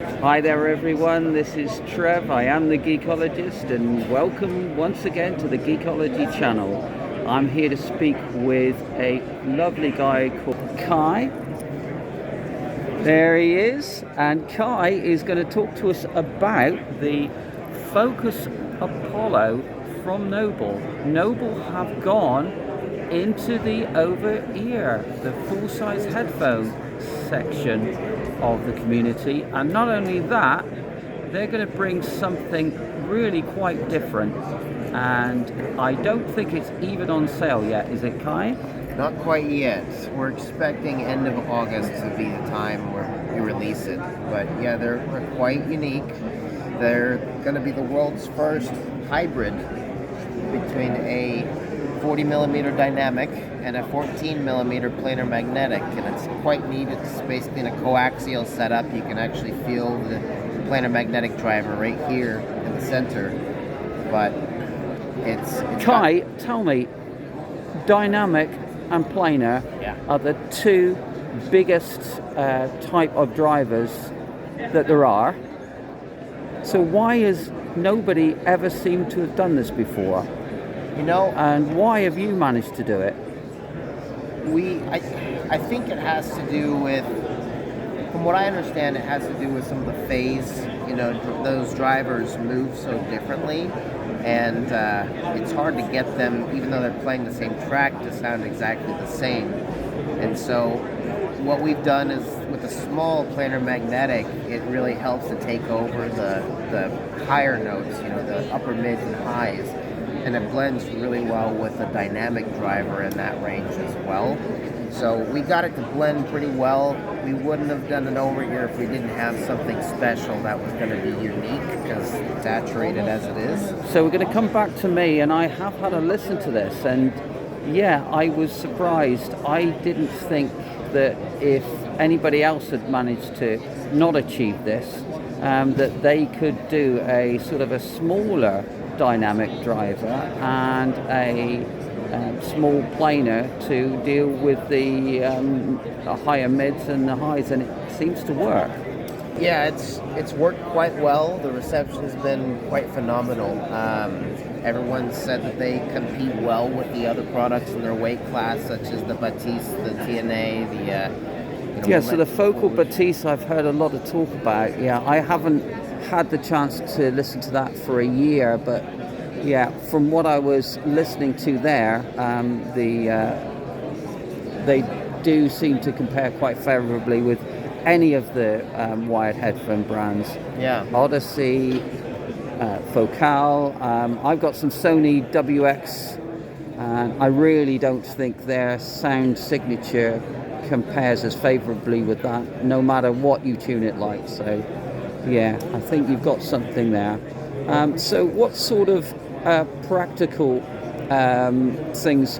Hi there everyone, this is Trev, I am the Geekologist and welcome once again to the Geekology channel. I'm here to speak with a lovely guy called Kai. There he is, and Kai is going to talk to us about the FoKus Apollo from Noble. Noble have gone into the over-ear, the full-size headphone section of the community, and not only that, they're going to bring something really quite different, and I don't think it's even on sale yet, is it, Kai? Not quite yet. We're expecting end of August to be the time where we release it, but yeah, they're quite unique. They're going to be the world's first hybrid between a 40mm dynamic and a 14mm planar magnetic, and it's quite neat. It's basically in a coaxial setup. You can actually feel the planar magnetic driver right here in the center, but it's Kai, tell me, dynamic and planar are the two biggest type of drivers that there are. So why has nobody ever seemed to have done this before? You know, and why have you managed to do it? I think it has to do with, from what I understand, it has to do with some of the phase. You know, those drivers move so differently, and it's hard to get them, even though they're playing the same track, to sound exactly the same. And so what we've done is, with a small planar magnetic, it really helps to take over the higher notes, you know, the upper mids and highs. And it blends really well with the dynamic driver in that range as well. So we got it to blend pretty well. We wouldn't have done an over-ear if we didn't have something special that was going to be unique, because saturated as it is. So we're going to come back to me, and I have had a listen to this, and yeah, I was surprised. I didn't think that if anybody else had managed to not achieve this, that they could do a sort of a smaller dynamic driver and a small planar to deal with the higher mids and the highs, and it seems to work. Yeah, it's worked quite well. The reception has been quite phenomenal. Everyone said that they compete well with the other products in their weight class, such as the Batiste, the TNA, so the focal Batiste I've heard a lot of talk about. Yeah, I haven't had the chance to listen to that for a year, but yeah, from what I was listening to there, they do seem to compare quite favorably with any of the wired headphone brands. Yeah, Odyssey, Focal. I've got some Sony WX, and I really don't think their sound signature compares as favorably with that, no matter what you tune it like. So yeah, I think you've got something there. So what sort of practical things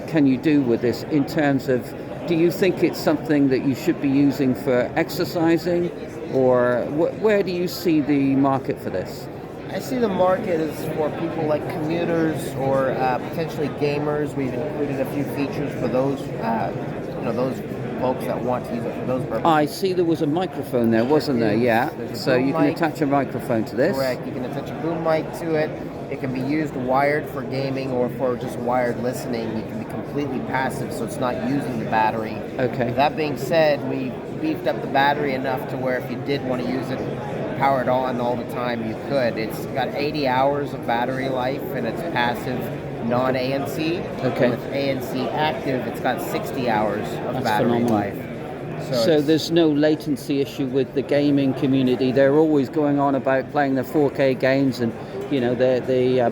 can you do with this in terms of, do you think it's something that you should be using for exercising, or where do you see the market for this? I see the market is for people like commuters or potentially gamers. We've included a few features for those, those folks that want to use it for those purposes. I see there was a microphone there, wasn't there? Yeah. So you can attach a microphone to this. Correct. You can attach a boom mic to it. It can be used wired for gaming or for just wired listening. You can be completely passive, so it's not using the battery. Okay. That being said, we beefed up the battery enough to where if you did want to use it powered on all the time, you could. It's got 80 hours of battery life, and it's passive, non-ANC. Okay. With ANC active, it's got 60 hours of battery life. So there's no latency issue with the gaming community. They're always going on about playing the 4K games, and you know the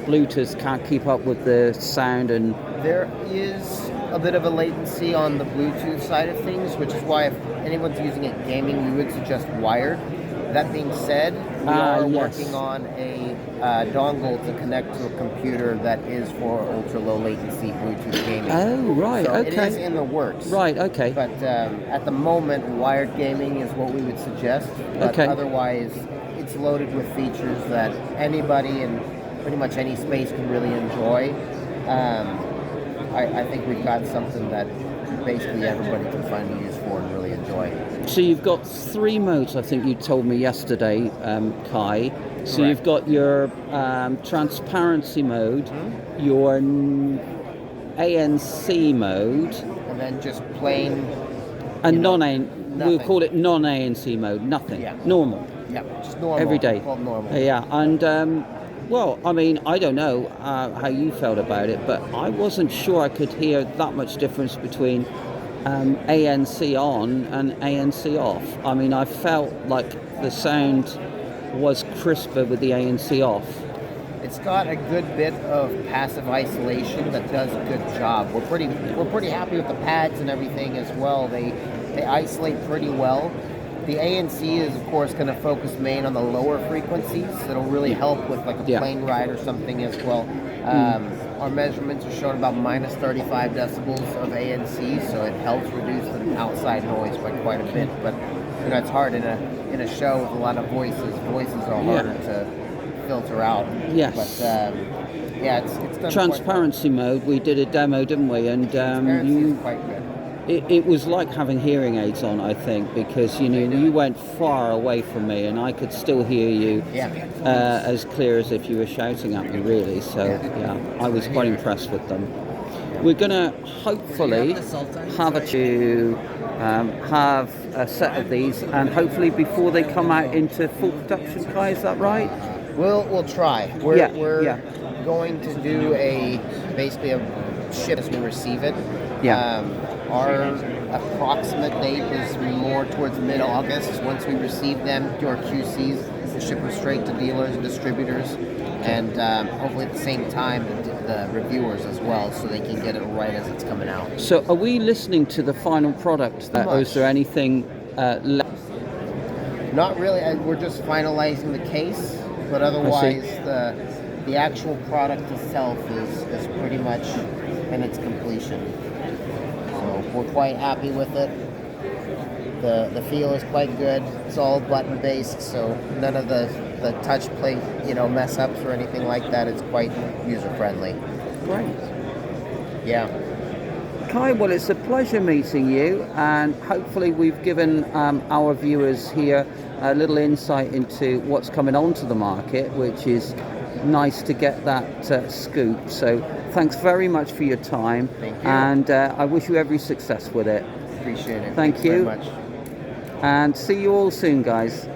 Bluetooth can't keep up with the sound. And there is a bit of a latency on the Bluetooth side of things, which is why if anyone's using it gaming, we would suggest wired. That being said, we are working on a dongle to connect to a computer that is for ultra low latency Bluetooth gaming. Oh, right, so okay. It is in the works. Right, okay. But at the moment, wired gaming is what we would suggest. But okay. Otherwise, it's loaded with features that anybody in pretty much any space can really enjoy. I think we've got something that basically everybody can find a use for and really enjoy. enjoy. So you've got 3 modes, I think you told me yesterday, Kai. So Correct. you've got your transparency mode, your ANC mode, And then just plain, and nothing. we'll call it non-ANC mode, nothing, Yeah. normal. Yeah, just normal. Every day. Well, normal. Yeah, and well, I mean, I don't know how you felt about it, but I wasn't sure I could hear that much difference between ANC on and ANC off. I mean, I felt like the sound was crisper with the ANC off. It's got a good bit of passive isolation that does a good job. We're pretty happy with the pads and everything as well. They isolate pretty well. The ANC is, of course, going to focus main on the lower frequencies. It'll really help with like a plane ride or something as well. Our measurements are showing about minus 35 decibels of ANC, so it helps reduce the outside noise by quite a bit. But you know, it's hard in a show with a lot of voices. Voices are harder to filter out. Yes. But yeah, it's done Transparency mode. We did a demo, didn't we? And Transparency is quite good. It was like having hearing aids on, I think, because you went far away from me and I could still hear you as clear as if you were shouting at me, really. So yeah, I was quite impressed with them. We're going to hopefully have a set of these, and hopefully before they come out into full production, Kai, is that right? We'll try. We're going to do basically a ship as we receive it. Our approximate date is more towards mid-August. Once we receive them, do our QCs, we'll ship them straight to dealers and distributors, and hopefully at the same time the reviewers as well, so they can get it right as it's coming out. So are we listening to the final product, or is there anything left? Not really. We're just finalizing the case, but otherwise the actual product itself is pretty much in its completion. So we're quite happy with it. The feel is quite good. It's all button based, so none of the touch plate mess ups or anything like that. It's quite user friendly. Great. Yeah. Kai, well, it's a pleasure meeting you, and hopefully we've given our viewers here a little insight into what's coming onto the market, which is nice to get that scoop. So thanks very much for your time. Thank you. And I wish you every success with it. Appreciate it. Thank you. Very much. And see you all soon, guys.